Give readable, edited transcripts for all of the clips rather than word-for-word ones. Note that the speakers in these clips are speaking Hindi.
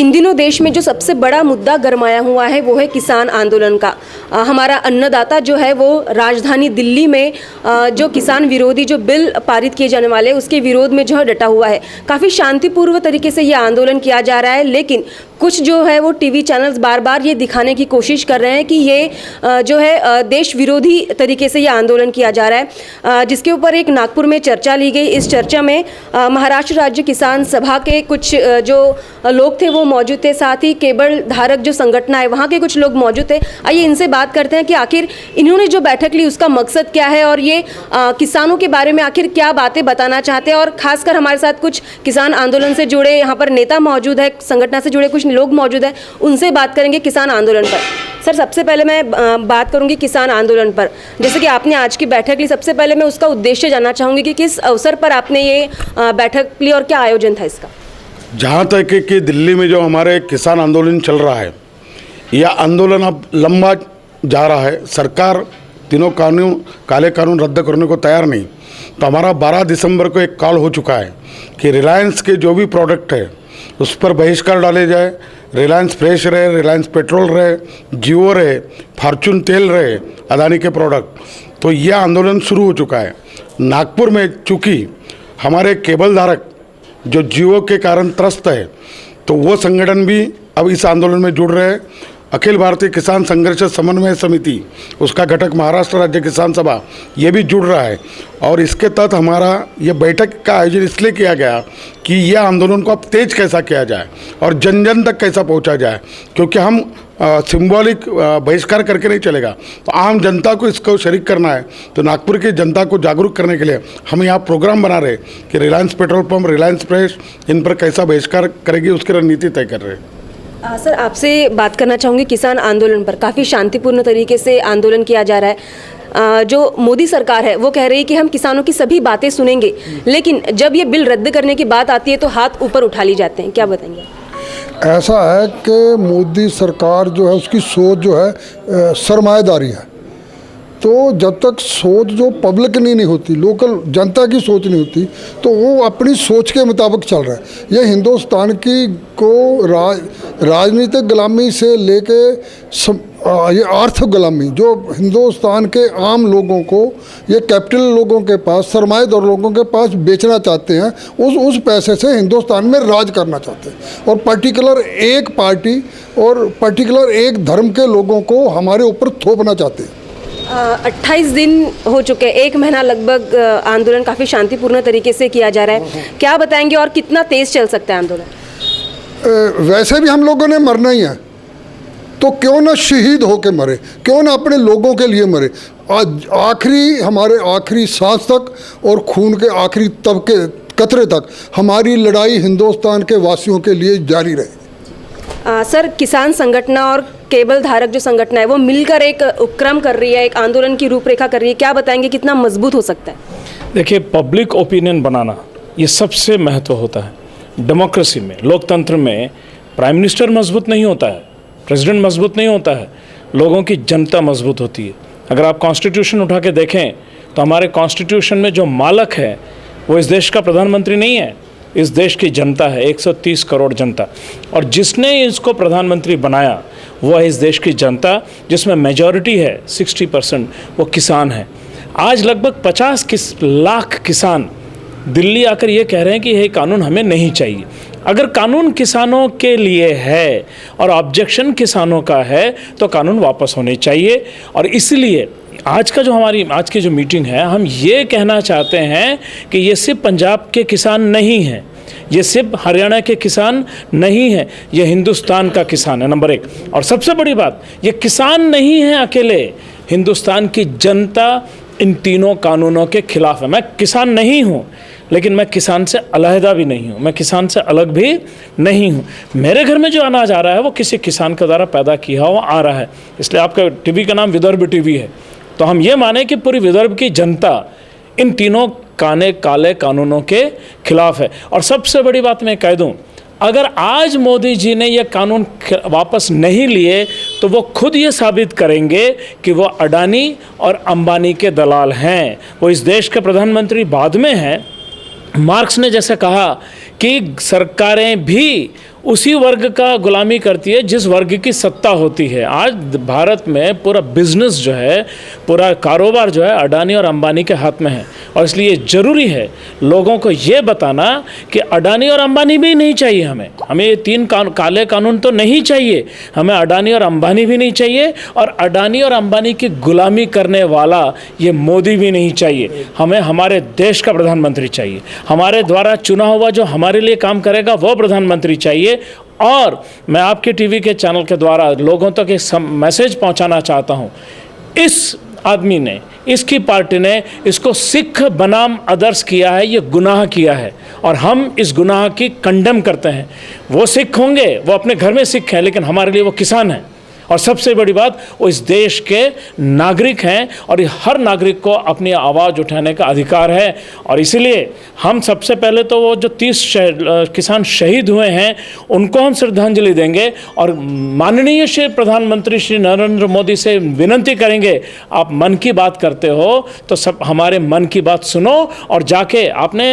इन दिनों देश में जो सबसे बड़ा मुद्दा गरमाया हुआ है वो है किसान आंदोलन का। हमारा अन्नदाता जो है वो राजधानी दिल्ली में जो किसान विरोधी जो बिल पारित किए जाने वाले उसके विरोध में जो है डटा हुआ है। काफ़ी शांतिपूर्व तरीके से ये आंदोलन किया जा रहा है, लेकिन कुछ जो है वो टीवी चैनल्स बार बार ये दिखाने की कोशिश कर रहे हैं कि ये जो है देश विरोधी तरीके से ये आंदोलन किया जा रहा है, जिसके ऊपर एक नागपुर में चर्चा ली गई। इस चर्चा में महाराष्ट्र राज्य किसान सभा के कुछ जो लोग थे वो मौजूद थे, साथ ही केबल धारक जो संगठन है वहाँ के कुछ लोग मौजूद थे। आइए इनसे बात करते हैं कि आखिर इन्होंने जो बैठक ली उसका मकसद क्या है और ये किसानों के बारे में आखिर क्या बातें बताना चाहते हैं। और खासकर हमारे साथ कुछ किसान आंदोलन से जुड़े यहाँ पर नेता मौजूद है, संगठन से जुड़े कुछ लोग मौजूद हैं, उनसे बात करेंगे किसान आंदोलन पर। सर, सबसे पहले मैं बात करूंगी किसान आंदोलन पर। जैसे कि आपने आज की बैठक ली, सबसे पहले मैं उसका उद्देश्य जानना चाहूँगी कि किस अवसर पर आपने ये बैठक ली और क्या आयोजन था इसका। जहाँ तक है कि दिल्ली में जो हमारे किसान आंदोलन चल रहा है, यह आंदोलन अब लंबा जा रहा है। सरकार तीनों काले कानून रद्द करने को तैयार नहीं, तो हमारा 12 दिसंबर को एक कॉल हो चुका है कि रिलायंस के जो भी प्रोडक्ट है उस पर बहिष्कार डाले जाए। रिलायंस फ्रेश रहे, रिलायंस पेट्रोल रहे, जियो रहे, फॉर्चून तेल रहे, अदानी के प्रोडक्ट। तो यह आंदोलन शुरू हो चुका है। नागपुर में चूँकि हमारे केबल धारक जो जियो के कारण त्रस्त है, तो वो संगठन भी अब इस आंदोलन में जुड़ रहे हैं। अखिल भारतीय किसान संघर्ष समन्वय समिति, उसका घटक महाराष्ट्र राज्य किसान सभा, ये भी जुड़ रहा है। और इसके तहत हमारा ये बैठक का आयोजन इसलिए किया गया कि यह आंदोलन को अब तेज कैसा किया जाए और जन जन तक कैसा पहुंचा जाए, क्योंकि हम सिंबॉलिक बहिष्कार करके नहीं चलेगा। तो आम जनता को इसको शरीक करना है। तो नागपुर की जनता को जागरूक करने के लिए हम यहाँ प्रोग्राम बना रहे कि Reliance petrol pump, Reliance Fresh, इन पर कैसा बहिष्कार करेगी उसकी रणनीति तय कर रहे हैं। सर, आपसे बात करना चाहूँगी किसान आंदोलन पर। काफ़ी शांतिपूर्ण तरीके से आंदोलन किया जा रहा है। जो मोदी सरकार है वो कह रही है कि हम किसानों की सभी बातें सुनेंगे, लेकिन जब ये बिल रद्द करने की बात आती है तो हाथ ऊपर उठा ली जाते हैं। क्या बताएंगे? ऐसा है कि मोदी सरकार जो है उसकी सोच जो है सरमाएदारी है। तो जब तक सोच जो पब्लिक की नहीं होती, लोकल जनता की सोच नहीं होती, तो वो अपनी सोच के मुताबिक चल रहा है। ये हिंदुस्तान की को राजनीतिक गुलामी से लेके ये अर्थ गुलामी जो हिंदुस्तान के आम लोगों को, ये कैपिटल लोगों के पास, सरमाएदार लोगों के पास बेचना चाहते हैं। उस पैसे से हिंदुस्तान में राज करना चाहते हैं और पर्टिकुलर एक पार्टी और पर्टिकुलर एक धर्म के लोगों को हमारे ऊपर थोपना चाहते हैं। 28 दिन हो चुके हैं, 1 महीना लगभग आंदोलन काफ़ी शांतिपूर्ण तरीके से किया जा रहा है। क्या बताएंगे और कितना तेज़ चल सकता है आंदोलन? वैसे भी हम लोगों ने मरना ही है, तो क्यों ना शहीद होके मरे, क्यों ना अपने लोगों के लिए मरे। आज हमारे आखिरी सांस तक और खून के आखिरी तबके कतरे तक हमारी लड़ाई हिंदुस्तान के वासियों के लिए जारी रहे। सर, किसान संगठन और केबल धारक जो संगठन है वो मिलकर एक उपक्रम कर रही है, एक आंदोलन की रूपरेखा कर रही है। क्या बताएंगे कितना मजबूत हो सकता है? देखिए, पब्लिक ओपिनियन बनाना ये सबसे महत्व होता है डेमोक्रेसी में। लोकतंत्र में प्राइम मिनिस्टर मजबूत नहीं होता है, प्रेसिडेंट मजबूत नहीं होता है, लोगों की जनता मजबूत होती है। अगर आप कॉन्स्टिट्यूशन उठा के देखें तो हमारे कॉन्स्टिट्यूशन में जो मालक है वो इस देश का प्रधानमंत्री नहीं है, इस देश की जनता है, 130 करोड़ जनता। और जिसने इसको प्रधानमंत्री बनाया वो है इस देश की जनता, जिसमें मेजॉरिटी है 60%, वो किसान है। आज लगभग 50 लाख किसान दिल्ली आकर ये कह रहे हैं कि ये कानून हमें नहीं चाहिए। अगर कानून किसानों के लिए है और ऑब्जेक्शन किसानों का है तो कानून वापस होने चाहिए। और इसलिए आज की जो मीटिंग है, हम ये कहना चाहते हैं कि ये सिर्फ पंजाब के किसान नहीं हैं, ये सिर्फ हरियाणा के किसान नहीं हैं, ये हिंदुस्तान का किसान है, नंबर 1। और सबसे बड़ी बात, ये किसान नहीं है अकेले, हिंदुस्तान की जनता इन तीनों कानूनों के खिलाफ है। मैं किसान नहीं हूँ, लेकिन मैं किसान से अलहदा भी नहीं हूँ, मैं किसान से अलग भी नहीं हूँ। मेरे घर में जो अनाज आ रहा है वो किसी किसान के द्वारा पैदा किया हुआ आ रहा है। इसलिए आपका टीवी का नाम विदर्भ टीवी है। तो हम ये माने कि पूरी विदर्भ की जनता इन तीनों काले कानूनों के खिलाफ है। और सबसे बड़ी बात मैं कह दूं, अगर आज मोदी जी ने ये कानून वापस नहीं लिए तो वो खुद ये साबित करेंगे कि वो अडानी और अंबानी के दलाल हैं। वो इस देश के प्रधानमंत्री बाद में हैं। मार्क्स ने जैसे कहा कि सरकारें भी उसी वर्ग का गुलामी करती है जिस वर्ग की सत्ता होती है। आज भारत में पूरा बिजनेस जो है, पूरा कारोबार जो है अडानी और अंबानी के हाथ में है, और इसलिए ज़रूरी है लोगों को ये बताना कि अडानी और अंबानी भी नहीं चाहिए हमें ये तीन काले कानून तो नहीं चाहिए, हमें अडानी और अंबानी भी नहीं चाहिए, और अडानी और अंबानी की गुलामी करने वाला ये मोदी भी नहीं चाहिए। हमें हमारे देश का प्रधानमंत्री चाहिए, हमारे द्वारा चुना हुआ जो हमारे लिए काम करेगा वो प्रधानमंत्री चाहिए। और मैं आपके टीवी के चैनल के द्वारा लोगों तक एक मैसेज पहुंचाना चाहता हूं, इस आदमी ने, इसकी पार्टी ने इसको सिख बनाम अदर्स किया है, ये गुनाह किया है, और हम इस गुनाह की कंडेम करते हैं। वो सिख होंगे, वो अपने घर में सिख हैं, लेकिन हमारे लिए वो किसान हैं, और सबसे बड़ी बात वो इस देश के नागरिक हैं, और हर नागरिक को अपनी आवाज़ उठाने का अधिकार है। और इसलिए हम सबसे पहले तो वो जो 30 किसान शहीद हुए हैं उनको हम श्रद्धांजलि देंगे, और माननीय श्री प्रधानमंत्री श्री नरेंद्र मोदी से विनती करेंगे, आप मन की बात करते हो तो सब हमारे मन की बात सुनो, और जाके आपने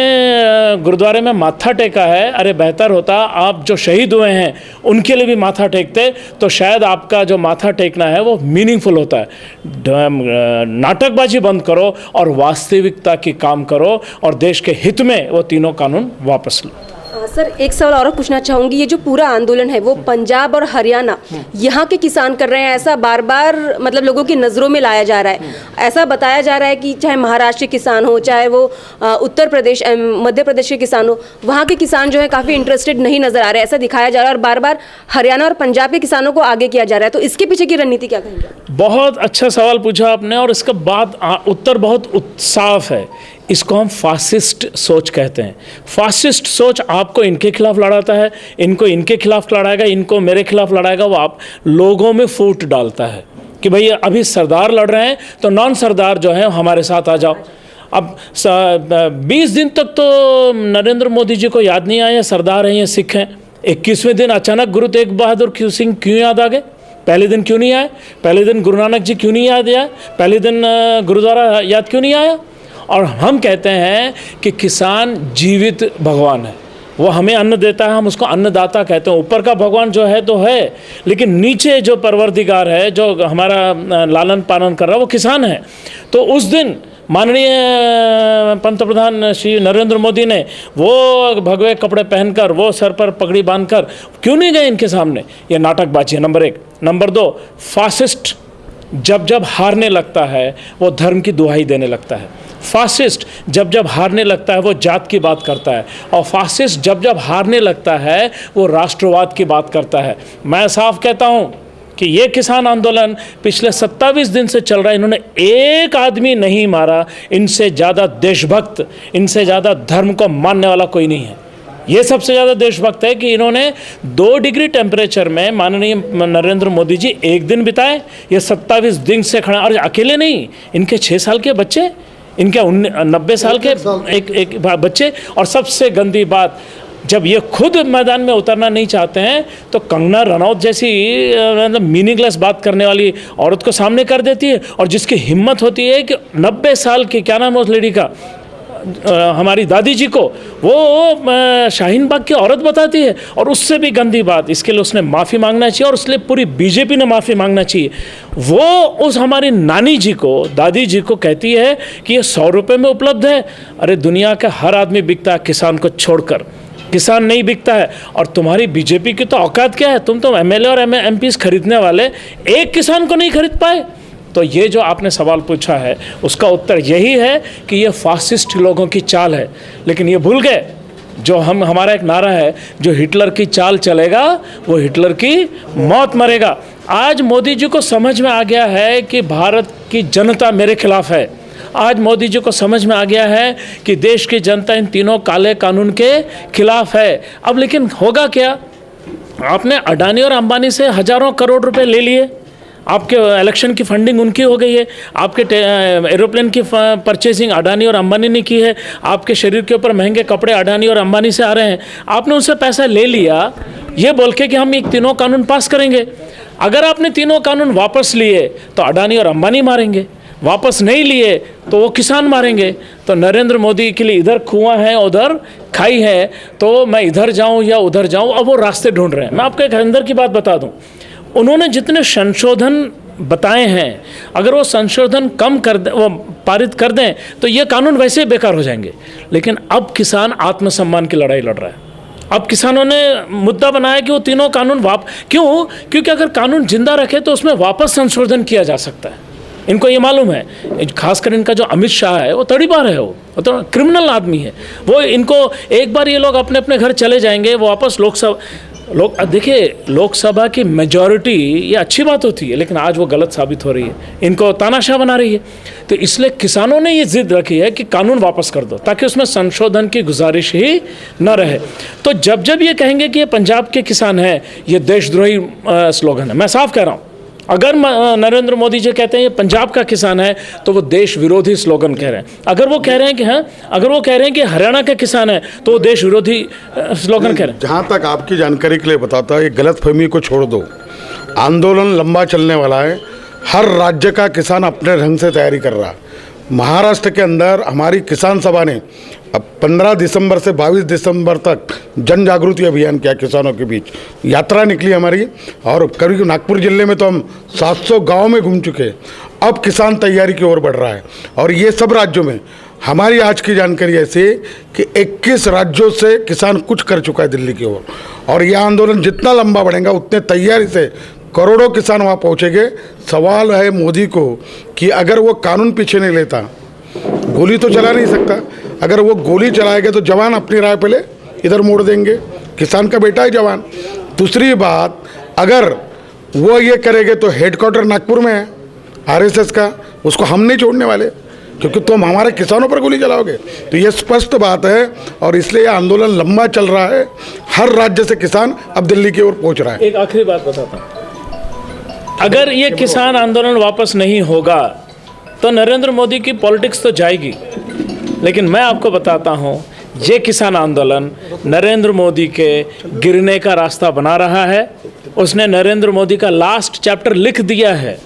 गुरुद्वारे में माथा टेका है, अरे बेहतर होता आप जो शहीद हुए हैं उनके लिए भी माथा टेकते, तो शायद आपका जो माथा टेकना है वो मीनिंगफुल होता है। नाटकबाजी बंद करो और वास्तविकता की काम करो, और देश के हित में वो तीनों कानून वापस लो। सर एक सवाल और पूछना चाहूँगी, ये जो पूरा आंदोलन है वो पंजाब और हरियाणा यहाँ के किसान कर रहे हैं, ऐसा बार बार मतलब लोगों की नज़रों में लाया जा रहा है। ऐसा बताया जा रहा है कि चाहे महाराष्ट्र के किसान हो, चाहे वो उत्तर प्रदेश मध्य प्रदेश के किसान हो, वहाँ के किसान जो है काफ़ी इंटरेस्टेड नहीं नज़र आ रहे, ऐसा दिखाया जा रहा है, और बार बार हरियाणा और पंजाब के किसानों को आगे किया जा रहा है। तो इसके पीछे की रणनीति क्या कहेंगे? बहुत अच्छा सवाल पूछा आपने, और इसका बात उत्तर बहुत साफ है। इसको हम फासिस्ट सोच कहते हैं। फासिस्ट सोच आपको इनके खिलाफ लड़ाता है, इनको इनके खिलाफ लड़ाएगा, इनको मेरे खिलाफ लड़ाएगा। वो आप लोगों में फूट डालता है कि भैया अभी सरदार लड़ रहे हैं तो नॉन सरदार जो है हमारे साथ आ जाओ। अब 20 दिन तक तो नरेंद्र मोदी जी को याद नहीं आया सरदार हैं या सिख हैं। 21वें दिन अचानक गुरु तेग बहादुर सिंह क्यों याद आ गए? पहले दिन क्यों नहीं आए? पहले दिन गुरु नानक जी क्यों नहीं याद आए? पहले दिन गुरुद्वारा याद क्यों नहीं आया? और हम कहते हैं कि किसान जीवित भगवान है, वो हमें अन्न देता है, हम उसको अन्नदाता कहते हैं। ऊपर का भगवान जो है तो है, लेकिन नीचे जो परवरदिगार है, जो हमारा लालन पालन कर रहा है, वो किसान है। तो उस दिन माननीय पंतप्रधान श्री नरेंद्र मोदी ने वो भगवे कपड़े पहनकर, वो सर पर पगड़ी बांधकर क्यों नहीं गए इनके सामने? ये नाटकबाजी है, नंबर 1। नंबर 2, फासिस्ट जब जब हारने लगता है वो धर्म की दुहाई देने लगता है। फासिस्ट जब जब हारने लगता है वो जात की बात करता है, और फासिस्ट जब जब हारने लगता है वो राष्ट्रवाद की बात करता है। मैं साफ कहता हूँ कि ये किसान आंदोलन पिछले 27 दिन से चल रहा है, इन्होंने एक आदमी नहीं मारा। इनसे ज़्यादा देशभक्त, इनसे ज़्यादा धर्म को मानने वाला कोई नहीं है। ये सबसे ज़्यादा देशभक्त है कि इन्होंने 2 डिग्री टेम्परेचर में माननीय नरेंद्र मोदी जी एक दिन बिताए। ये 27 दिन से खड़ा, और अकेले नहीं, इनके 6 साल के बच्चे, इनके 90 साल के एक बच्चे। और सबसे गंदी बात, जब ये खुद मैदान में उतरना नहीं चाहते हैं तो कंगना रनौत जैसी मतलब मीनिंगलेस बात करने वाली औरत को सामने कर देती है, और जिसकी हिम्मत होती है कि 90 साल की, क्या नाम है उस लेडी का, हमारी दादी जी को वो शाहीन बाग की औरत बताती है। और उससे भी गंदी बात, इसके लिए उसने माफ़ी मांगना चाहिए, और इसलिए पूरी बीजेपी ने माफ़ी मांगना चाहिए। वो उस हमारी नानी जी को, दादी जी को कहती है कि ये 100 रुपये में उपलब्ध है। अरे दुनिया का हर आदमी बिकता है किसान को छोड़कर, किसान नहीं बिकता है। और तुम्हारी बीजेपी की तो औकात क्या है? तुम तो एमएलए और एमपीस खरीदने वाले एक किसान को नहीं खरीद पाए। तो ये जो आपने सवाल पूछा है उसका उत्तर यही है कि ये फासिस्ट लोगों की चाल है। लेकिन ये भूल गए, जो हमारा एक नारा है, जो हिटलर की चाल चलेगा वो हिटलर की मौत मरेगा। आज मोदी जी को समझ में आ गया है कि भारत की जनता मेरे खिलाफ है। आज मोदी जी को समझ में आ गया है कि देश की जनता इन तीनों काले कानून के खिलाफ है। अब लेकिन होगा क्या? आपने अडानी और अंबानी से हजारों करोड़ रुपए ले लिए, आपके इलेक्शन की फंडिंग उनकी हो गई है, आपके एरोप्लेन की परचेजिंग अडानी और अंबानी ने की है, आपके शरीर के ऊपर महंगे कपड़े अडानी और अंबानी से आ रहे हैं। आपने उनसे पैसा ले लिया ये बोल के कि हम एक तीनों कानून पास करेंगे। अगर आपने तीनों कानून वापस लिए तो अडानी और अंबानी मारेंगे, वापस नहीं लिए तो वो किसान मारेंगे। तो नरेंद्र मोदी के लिए इधर कुआं है उधर खाई है, तो मैं इधर जाऊं या उधर जाऊं, अब वो रास्ते ढूंढ रहे हैं। मैं आपको एक अंदर की बात बता दूं, उन्होंने जितने संशोधन बताए हैं, अगर वो संशोधन कम कर दें, वो पारित कर दें, तो ये कानून वैसे ही बेकार हो जाएंगे। लेकिन अब किसान आत्मसम्मान की लड़ाई लड़ रहा है। अब किसानों ने मुद्दा बनाया कि वो तीनों कानून क्यों? क्योंकि अगर कानून जिंदा रखे तो उसमें वापस संशोधन किया जा सकता है। इनको ये मालूम है, खासकर इनका जो अमित शाह है वो तड़ीपार है, वो तो क्रिमिनल आदमी है। वो इनको एक बार ये लोग अपने अपने घर चले जाएंगे, वो वापस देखिए लोकसभा की मेजॉरिटी, ये अच्छी बात होती है, लेकिन आज वो गलत साबित हो रही है, इनको तानाशाह बना रही है। तो इसलिए किसानों ने ये जिद रखी है कि कानून वापस कर दो, ताकि उसमें संशोधन की गुजारिश ही न रहे। तो जब जब ये कहेंगे कि ये पंजाब के किसान हैं, ये देशद्रोही स्लोगन है। मैं साफ कह रहा हूँ, अगर नरेंद्र मोदी जी कहते हैं ये पंजाब का किसान है, तो वो देश विरोधी स्लोगन कह रहे हैं। अगर वो कह रहे हैं कि अगर वो कह रहे हैं कि हरियाणा का किसान है, तो वो देश विरोधी स्लोगन कह रहे हैं। जहाँ तक आपकी जानकारी के लिए बताता है, ये गलतफहमी को छोड़ दो, आंदोलन लंबा चलने वाला है। हर राज्य का किसान अपने ढंग से तैयारी कर रहा है। महाराष्ट्र के अंदर हमारी किसान सभा ने अब 15 दिसंबर से 22 दिसंबर तक जन जागृति अभियान किया, किसानों के बीच यात्रा निकली हमारी, और करीब नागपुर जिले में तो हम 700 गांव में घूम चुके। अब किसान तैयारी की ओर बढ़ रहा है, और ये सब राज्यों में हमारी आज की जानकारी ऐसी है कि 21 राज्यों से किसान कुछ कर चुका है दिल्ली की ओर, और यह आंदोलन जितना लंबा बढ़ेगा उतने तैयारी से करोड़ों किसान वहाँ पहुँचेंगे। सवाल है मोदी को कि अगर वो कानून पीछे नहीं लेता, गोली तो चला नहीं सकता, अगर वो गोली चलाएगा तो जवान अपनी राय पहले इधर मोड़ देंगे, किसान का बेटा है जवान। दूसरी बात, अगर वो ये करेंगे तो हेडक्वार्टर नागपुर में है आरएसएस का, उसको हम नहीं छोड़ने वाले, क्योंकि तुम हमारे किसानों पर गोली चलाओगे। तो ये स्पष्ट बात है, और इसलिए ये आंदोलन लंबा चल रहा है। हर राज्य से किसान अब दिल्ली की ओर पहुँच रहा है। एक आखिरी बात बताता हूँ, अगर ये किसान आंदोलन वापस नहीं होगा तो नरेंद्र मोदी की पॉलिटिक्स तो जाएगी। लेकिन मैं आपको बताता हूँ, ये किसान आंदोलन नरेंद्र मोदी के गिरने का रास्ता बना रहा है। उसने नरेंद्र मोदी का लास्ट चैप्टर लिख दिया है।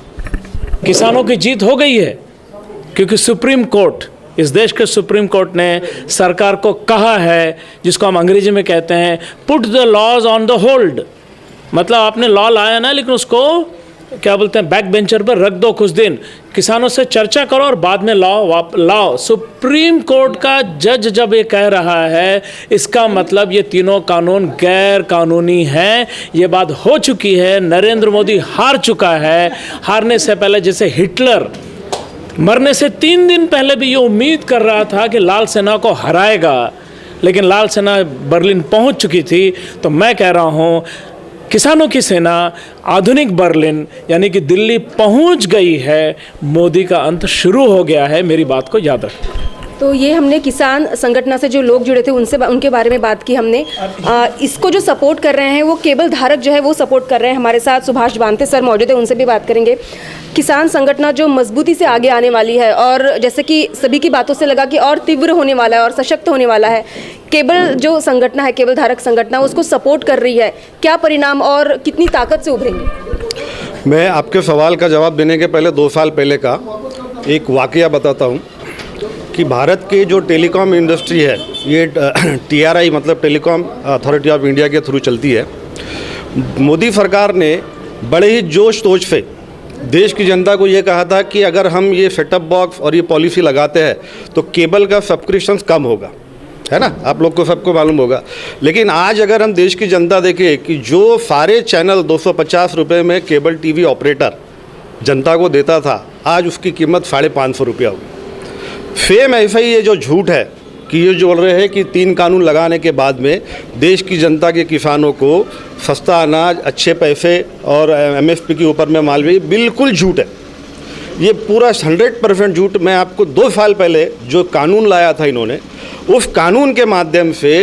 किसानों की जीत हो गई है, क्योंकि सुप्रीम कोर्ट, इस देश के सुप्रीम कोर्ट ने सरकार को कहा है, जिसको हम अंग्रेजी में कहते हैं put the laws on the hold. मतलब आपने लॉ लाया ना, लेकिन उसको क्या बोलते हैं, बैक बेंचर पर रख दो कुछ दिन, किसानों से चर्चा करो और बाद में लाओ। सुप्रीम कोर्ट का जज जब ये कह रहा है, इसका मतलब ये तीनों कानून गैर कानूनी हैं। ये बात हो चुकी है, नरेंद्र मोदी हार चुका है। हारने से पहले, जैसे हिटलर मरने से 3 दिन पहले भी ये उम्मीद कर रहा था कि लाल सेना को हराएगा, लेकिन लाल सेना बर्लिन पहुंच चुकी थी। तो मैं कह रहा हूं, किसानों की सेना आधुनिक बर्लिन यानी कि दिल्ली पहुंच गई है। मोदी का अंत शुरू हो गया है। मेरी बात को याद रखें। तो ये हमने किसान संगठन से जो लोग जुड़े थे उनके बारे में बात की हमने। इसको जो सपोर्ट कर रहे हैं वो केबल धारक जो है वो सपोर्ट कर रहे हैं। हमारे साथ सुभाष बांते सर मौजूद है, उनसे भी बात करेंगे। किसान संगठन जो मजबूती से आगे आने वाली है, और जैसे कि सभी की बातों से लगा कि और तीव्र होने वाला है और सशक्त होने वाला है। केबल जो संगठन है, केबल धारक संगठन उसको सपोर्ट कर रही है, क्या परिणाम और कितनी ताकत से उभरेंगे? मैं आपके सवाल का जवाब देने के पहले 2 साल पहले का एक वाकया बताता हूँ कि भारत की जो टेलीकॉम इंडस्ट्री है, ये TRI मतलब टेलीकॉम अथॉरिटी ऑफ इंडिया के थ्रू चलती है। मोदी सरकार ने बड़े ही जोश तोश से देश की जनता को ये कहा था कि अगर हम ये सेटअप बॉक्स और ये पॉलिसी लगाते हैं तो केबल का सब्सक्रिप्शन कम होगा, है ना, आप लोग को सबको मालूम होगा। लेकिन आज अगर हम देश की जनता देखें कि जो सारे चैनल 250 रुपये में केबल टीवी ऑपरेटर जनता को देता था, आज उसकी कीमत 550 रुपया होगी। सेम ऐसा ही ये जो झूठ है कि ये जो बोल रहे हैं कि 3 कानून लगाने के बाद में देश की जनता के किसानों को सस्ता अनाज, अच्छे पैसे और MSP के ऊपर में माल भी, बिल्कुल झूठ है। ये पूरा 100% झूठ। मैं आपको 2 साल पहले जो कानून लाया था इन्होंने, उस कानून के माध्यम से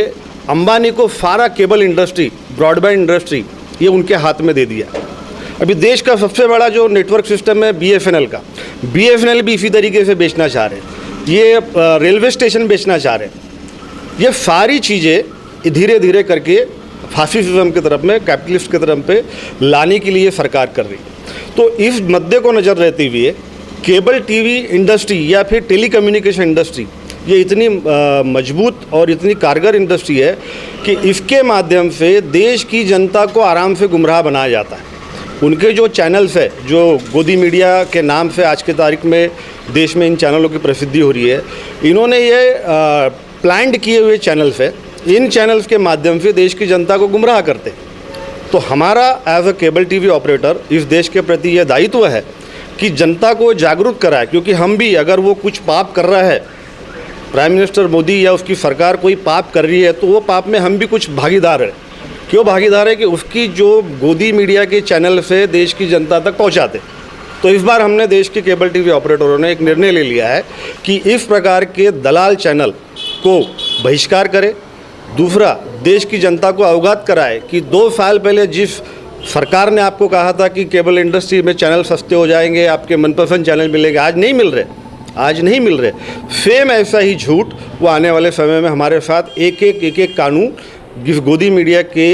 अंबानी को सारा केबल इंडस्ट्री, ब्रॉडबैंड इंडस्ट्री, ये उनके हाथ में दे दिया। अभी देश का सबसे बड़ा जो नेटवर्क सिस्टम है BSNL का, BSNL भी इसी तरीके से बेचना चाह रहे हैं। ये रेलवे स्टेशन बेचना चाह रहे हैं। ये सारी चीज़ें धीरे धीरे करके फासिज्म की तरफ में, कैपिटलिस्ट की तरफ पे लाने के लिए सरकार कर रही है। तो इस मुद्दे को नज़र रहते हुए केबल टीवी इंडस्ट्री या फिर टेलीकम्युनिकेशन इंडस्ट्री ये इतनी मजबूत और इतनी कारगर इंडस्ट्री है कि इसके माध्यम से देश की जनता को आराम से गुमराह बनाया जाता है। उनके जो चैनल्स है, जो गोदी मीडिया के नाम से आज की तारीख में देश में इन चैनलों की प्रसिद्धि हो रही है, इन्होंने ये प्लान्ड किए हुए चैनल्स है, इन चैनल्स के माध्यम से देश की जनता को गुमराह करते। तो हमारा as a cable TV operator इस देश के प्रति यह दायित्व है कि जनता को जागरूक कराए, क्योंकि हम भी अगर वो कुछ पाप कर रहा है, प्राइम मिनिस्टर मोदी या उसकी सरकार कोई पाप कर रही है, तो वो पाप में हम भी कुछ भागीदार हैं। क्यों भागीदार है? कि उसकी जो गोदी मीडिया के चैनल से देश की जनता तक पहुंचाते। तो इस बार हमने देश के केबल टीवी ऑपरेटरों ने एक निर्णय ले लिया है कि इस प्रकार के दलाल चैनल को बहिष्कार करें। दूसरा, देश की जनता को अवगत कराए कि 2 साल पहले जिस सरकार ने आपको कहा था कि केबल इंडस्ट्री में चैनल सस्ते हो जाएंगे, आपके मनपसंद चैनल मिलेंगे, आज नहीं मिल रहे, आज नहीं मिल रहे। सेम ऐसा ही झूठ वो आने वाले समय में हमारे साथ एक एक कानून जिस गोदी मीडिया के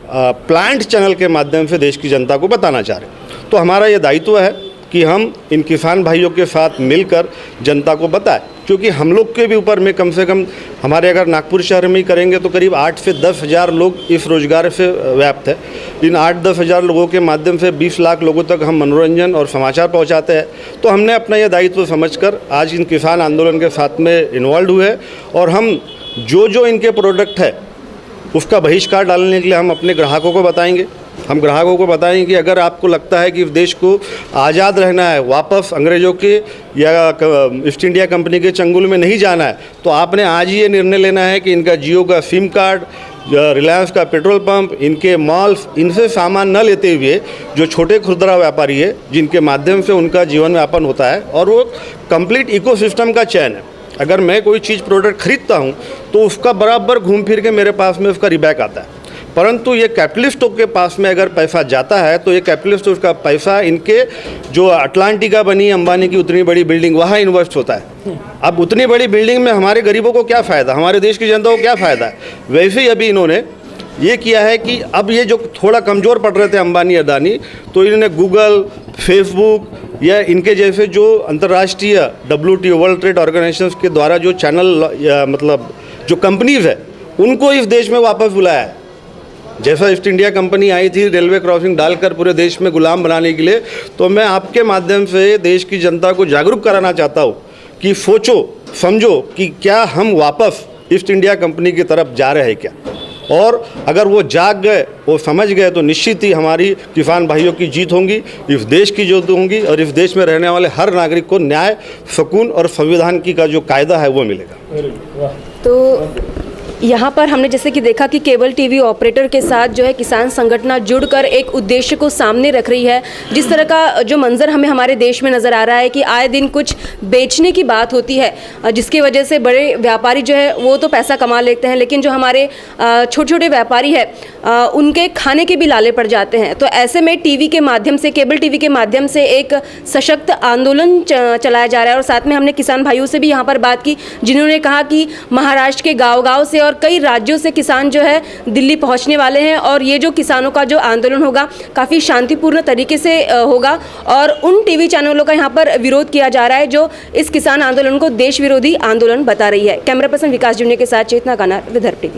प्लांट चैनल के माध्यम से देश की जनता को बताना चाह रहे। तो हमारा ये दायित्व है कि हम इन किसान भाइयों के साथ मिलकर जनता को बताएं, क्योंकि हम लोग के भी ऊपर में कम से कम हमारे अगर नागपुर शहर में ही करेंगे तो करीब 8 से 10 हज़ार लोग इस रोज़गार से व्याप्त है। इन 8-10 हज़ार लोगों के माध्यम से 20 लाख लोगों तक हम मनोरंजन और समाचार पहुंचाते हैं। तो हमने अपना यह दायित्व समझकर आज इन किसान आंदोलन के साथ में इन्वॉल्व हुए और हम जो इनके प्रोडक्ट है उसका बहिष्कार डालने के लिए हम अपने ग्राहकों को बताएंगे। हम ग्राहकों को बताएंगे कि अगर आपको लगता है कि इस देश को आज़ाद रहना है, वापस अंग्रेज़ों के या ईस्ट इंडिया कंपनी के चंगुल में नहीं जाना है, तो आपने आज ही ये निर्णय लेना है कि इनका जियो का सिम कार्ड, रिलायंस का पेट्रोल पंप, इनके मॉल्स, इनसे सामान न लेते हुए जो छोटे खुदरा व्यापारी है जिनके माध्यम से उनका जीवन यापन होता है, और वो कंप्लीट इकोसिस्टम का चयन है। अगर मैं कोई चीज़ प्रोडक्ट खरीदता हूँ तो उसका बराबर घूम फिर के मेरे पास में उसका रिबैक आता है। परंतु ये कैपिटलिस्टों के पास में अगर पैसा जाता है तो ये कैपिटलिस्ट उसका पैसा इनके जो अटलांटिका बनी अंबानी की उतनी बड़ी बिल्डिंग, वहाँ इन्वेस्ट होता है। अब उतनी बड़ी बिल्डिंग में हमारे गरीबों को क्या फ़ायदा, हमारे देश की जनता को क्या फ़ायदा है? वैसे ही अभी इन्होंने ये किया है कि अब ये जो थोड़ा कमज़ोर पड़ रहे थे अंबानी अदानी, तो इन्होंने गूगल, फेसबुक या इनके जैसे जो अंतर्राष्ट्रीय WTO वर्ल्ड ट्रेड ऑर्गेनाइजेशन के द्वारा जो चैनल या मतलब जो कंपनीज है उनको इस देश में वापस बुलाया है। जैसा ईस्ट इंडिया कंपनी आई थी रेलवे क्रॉसिंग डालकर पूरे देश में गुलाम बनाने के लिए, तो मैं आपके माध्यम से देश की जनता को जागरूक कराना चाहता हूँ कि सोचो समझो कि क्या हम वापस ईस्ट इंडिया कंपनी की तरफ जा रहे हैं क्या। और अगर वो जाग गए, वो समझ गए, तो निश्चित ही हमारी किसान भाइयों की जीत होंगी, इस देश की जीत होंगी और इस देश में रहने वाले हर नागरिक को न्याय, सुकून और संविधान की का जो कायदा है वो मिलेगा। तो यहाँ पर हमने जैसे कि देखा कि केबल टीवी ऑपरेटर के साथ जो है किसान संगठन जुड़कर एक उद्देश्य को सामने रख रही है। जिस तरह का जो मंजर हमें हमारे देश में नज़र आ रहा है कि आए दिन कुछ बेचने की बात होती है, जिसकी वजह से बड़े व्यापारी जो है वो तो पैसा कमा लेते हैं, लेकिन जो हमारे छोटे छोटे व्यापारी है उनके खाने के भी लाले पड़ जाते हैं। तो ऐसे में टीवी के माध्यम से, केबल टीवी के माध्यम से एक सशक्त आंदोलन चलाया जा रहा है। और साथ में हमने किसान भाइयों से भी यहाँ पर बात की, जिन्होंने कहा कि महाराष्ट्र के गाँव-गाँव से और कई राज्यों से किसान जो है दिल्ली पहुंचने वाले हैं और ये जो किसानों का जो आंदोलन होगा काफ़ी शांतिपूर्ण तरीके से होगा और उन टीवी चैनलों का यहाँ पर विरोध किया जा रहा है जो इस किसान आंदोलन को देश विरोधी आंदोलन बता रही है। कैमरा पर्सन विकास जुनिया के साथ चेतना गानार, विदर्भ टीवी।